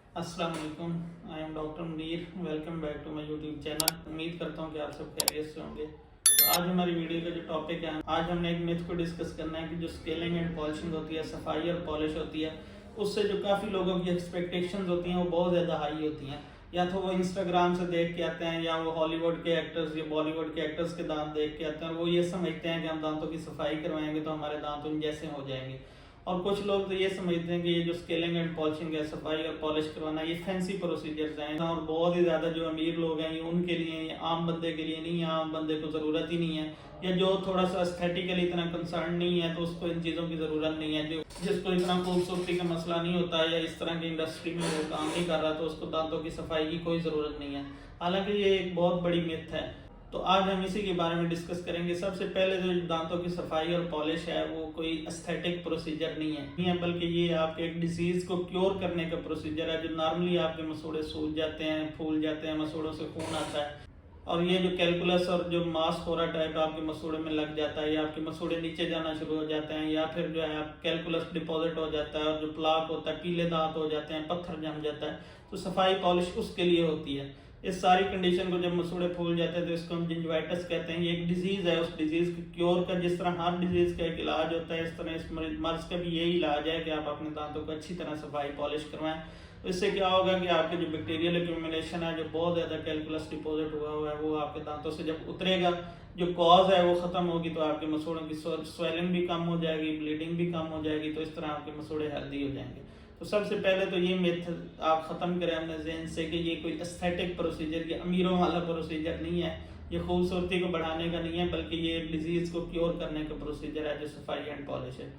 अस्सलाम वालेकुम। I am doctor Munir. Welcome back to my YouTube channel. उम्मीद करता हूँ कि आप सब खैरियत से होंगे। तो आज हमारी वीडियो का जो टॉपिक है, आज हमने एक मिथ को डिस्कस करना है कि जो स्केलिंग एंड पॉलिशिंग होती है, सफाई और पॉलिश होती है, उससे जो काफ़ी लोगों की एक्सपेक्टेशंस होती हैं वो बहुत ज़्यादा हाई होती हैं। या तो वो इंस्टाग्राम से देख के आते हैं, या वो हॉलीवुड के एक्टर्स या बॉलीवुड के एक्टर्स के दांत देख के आते हैं और वो ये समझते हैं कि हम दांतों की सफाई करवाएंगे तो हमारे दांत उन जैसे हो जाएंगे। और कुछ लोग तो ये समझते हैं कि ये जो स्केलिंग एंड पॉलिशिंग है, सफाई और पॉलिश करवाना, ये फैंसी प्रोसीजर्स हैं और बहुत ही ज़्यादा जो अमीर लोग हैं ये उनके लिए, ये आम बंदे के लिए नहीं है, आम बंदे को ज़रूरत ही नहीं है, या जो थोड़ा सा एस्थेटिकली इतना कंसर्न नहीं है तो उसको इन चीज़ों की ज़रूरत नहीं है। जो जिसको इतना खूबसूरती का मसला नहीं होता है या इस तरह की इंडस्ट्री में वो काम नहीं कर रहा तो उसको दांतों की सफाई की कोई ज़रूरत नहीं है। हालांकि ये एक बहुत बड़ी मिथ है। तो आज हम इसी के बारे में डिस्कस करेंगे। सबसे पहले जो दांतों की सफाई और पॉलिश है वो कोई एस्थेटिक प्रोसीजर नहीं है, बल्कि ये आपके एक डिजीज को क्योर करने का प्रोसीजर है। जो नॉर्मली आपके मसूड़े सूज जाते हैं, फूल जाते हैं, मसूड़ों से खून आता है और ये जो कैलकुलस और जो मास्कोरा टाइप आपके मसूड़े में लग जाता है, या आपके मसूड़े नीचे जाना शुरू हो जाते हैं, या फिर जो है आप कैलकुलस डिपॉजिट हो जाता है और जो प्लाक होता है, पीले दांत हो जाते हैं, पत्थर जम जाता है, तो सफाई पॉलिश उसके लिए होती है। इस सारी कंडीशन को जब मसूड़े फूल जाते हैं तो इसको हम जिंजवाइटिस कहते हैं। ये एक डिजीज है, उस डिजीज के क्योर का, जिस तरह हर डिजीज का एक इलाज होता है, इस तरह इस मर्ज का भी यही इलाज है कि आप अपने दांतों को अच्छी तरह सफाई पॉलिश करवाएं। तो इससे क्या होगा कि आपके जो बैक्टीरियल एक्यूमुलेशन है, जो बहुत ज़्यादा कैलकुलस डिपॉजिट हुआ है, वो आपके दांतों से जब उतरेगा, जो कॉज है वो ख़त्म होगी, तो आपके मसूड़ों की स्वेलिंग भी कम हो जाएगी, ब्लीडिंग भी कम हो जाएगी, तो इस तरह आपके मसूड़े हेल्दी हो जाएंगे। तो सबसे पहले तो ये मिथ आप ख़त्म करें अपने जहन से कि ये कोई एस्थेटिक प्रोसीजर, ये अमीरों वाला प्रोसीजर नहीं है, ये खूबसूरती को बढ़ाने का नहीं है, बल्कि ये एक डिजीज़ को क्योर करने का प्रोसीजर है जो सफाई एंड पॉलिश है।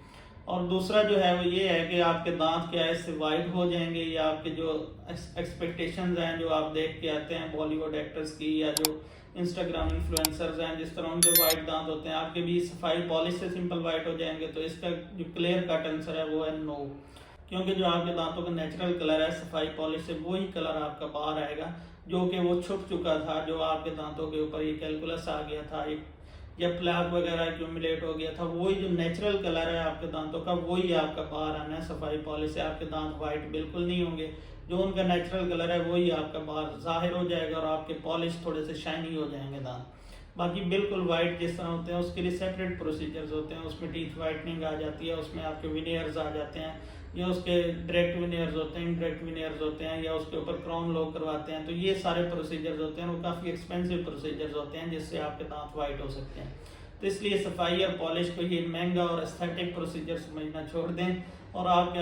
और दूसरा जो है वो ये है कि आपके दांत क्या है इससे वाइट हो जाएंगे, या आपके जो एक्सपेक्टेशंस हैं जो आप देख के आते हैं बॉलीवुड एक्टर्स की, या जो इंस्टाग्राम इन्फ्लुएंसर्स हैं जिस तरह उनके वाइट दांत होते हैं, आपके भी सफाई पॉलिश से सिंपल वाइट हो जाएंगे। तो इसका जो क्लियर कट आंसर है वो है नो। क्योंकि जो आपके दांतों का नेचुरल कलर है सफाई पॉलिश से वही कलर आपका बाहर आएगा, जो कि वो छुप चुका था, जो आपके दांतों के ऊपर ये कैलकुलस आ गया था, एक या प्लाक वगैरह एक्यूमुलेट हो गया था, वही जो नेचुरल कलर है आपके दांतों का वही आपका बाहर आना है। सफाई पॉलिश से आपके दांत वाइट बिल्कुल नहीं होंगे, जो उनका नेचुरल कलर है वही आपका बाहर जाहिर हो जाएगा और आपके पॉलिश थोड़े से शाइनी हो जाएंगे दांत। बाकी बिल्कुल वाइट जिस तरह होते हैं उसके लिए सेपरेट प्रोसीजर्स होते हैं, उसमें टीथ वाइटनिंग आ जाती है, उसमें आपके विनियर्स आ जाते हैं, या उसके डायरेक्ट विनियर्स होते हैं, इनडायरेक्ट विनियर्स होते हैं, या उसके ऊपर क्राउन लोग करवाते हैं। तो ये सारे प्रोसीजर्स होते हैं, वो काफ़ी एक्सपेंसिव प्रोसीजर्स होते हैं जिससे आपके दांत वाइट हो सकते हैं। तो इसलिए सफाई और पॉलिश को ये महंगा और एस्थेटिक प्रोसीजर समझना छोड़ दें, और आपके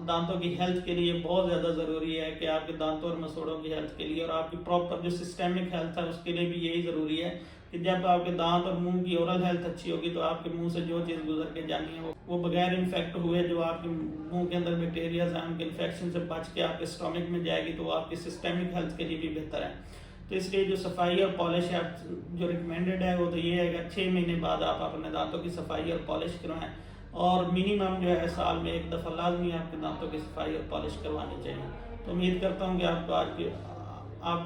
दांतों की हेल्थ के लिए बहुत ज़्यादा ज़रूरी है कि आपके दांतों और मसूड़ों की हेल्थ के लिए और आपकी प्रॉपर जो सिस्टेमिक हेल्थ है उसके लिए भी यही ज़रूरी है कि जब आपके दांत और मुंह की ओरल हेल्थ अच्छी होगी तो आपके मुंह से जो चीज़ गुजर के जानी है वो बगैर इन्फेक्ट हुए जो आपके मुंह के अंदर बैक्टीरिया हैं उनके इन्फेक्शन से बच के आपके स्टमक में जाएगी, तो वो आपकी सिस्टेमिक हेल्थ के लिए भी बेहतर है। तो इसलिए जो सफाई और पॉलिश है जो रिकमेंडेड है वो तो ये है कि 6 महीने बाद आप अपने दांतों की सफाई और पॉलिश करवाएं, और मिनिमम जो है साल में एक दफ़ा लाजमी आपके दांतों की सफाई और पॉलिश करवानी चाहिए। तो उम्मीद करता हूँ कि आपको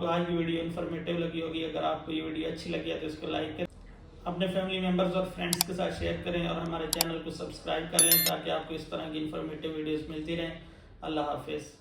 आज की वीडियो इन्फॉर्मेटिव लगी होगी। अगर आपको ये वीडियो अच्छी लगी है तो इसको लाइक करें, अपने फैमिली मेम्बर्स और फ्रेंड्स के साथ शेयर करें, और हमारे चैनल को सब्सक्राइब कर लें ताकि आपको इस तरह की इन्फॉर्मेटिव वीडियोज़ मिलती रहें। अल्लाह हाफिज़।